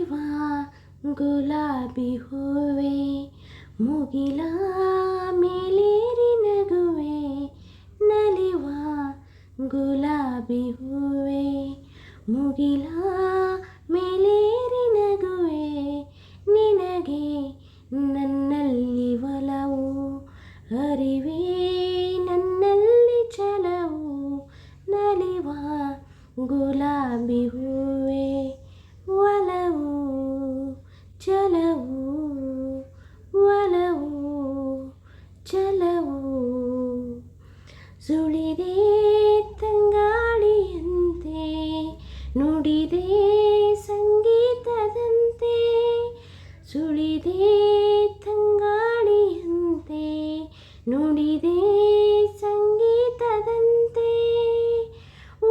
ನಲಿವಾ ಗುಲಾಬಿ ಹೂವೆ, ಮುಗಿಲ ಮೇಲೇರಿ ನಗುವೆ, ನಲಿವಾ ಗುಲಾಬಿ ಹೂವೆ, ಮುಗಿಲ ಮೇಲೇರಿ ನಗುವೆ, ನಿನಗೆ ನನ್ನಲ್ಲಿ ಒಲವು, ಅರಿವೇ ನನ್ನಲ್ಲಿ ಛಲವು, ನಲಿವಾ ಗುಲಾಬಿ ಹೂವೆ, ಒಲವು ಛಲವು, ಒಲವು ಛಲವು. ಸುಳಿದೆ ತಂಗಾಳಿಯಂತೆ, ನುಡಿದೆ ಸಂಗೀತದಂತೆ, ಸುಳಿದೆ ತಂಗಾಳಿಯಂತೆ, ನುಡಿದೆ ಸಂಗೀತದಂತೆ,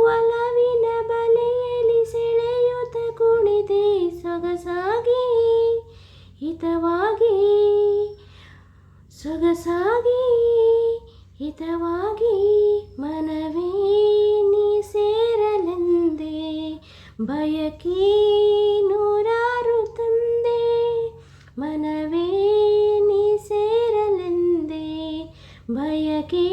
ಒಲವಿನ ಬಲೆಯಲ್ಲಿ ಸೆಳೆಯುತ್ತ ಕುಣಿದೆ ಸೊಗಸಾಗಿ, ಹಿತವಾಗಿ, ಸೊಗಸಾಗಿ ಹಿತವಾಗಿ, ಮನವೇ ನೀ ಸೇರಲೆಂದೆ, ಬಯಕೆ ನೂರಾರು ತಂದೆ, ಮನವೇ ನೀ ಸೇರಲೆಂದೆ, ಬಯಕೆ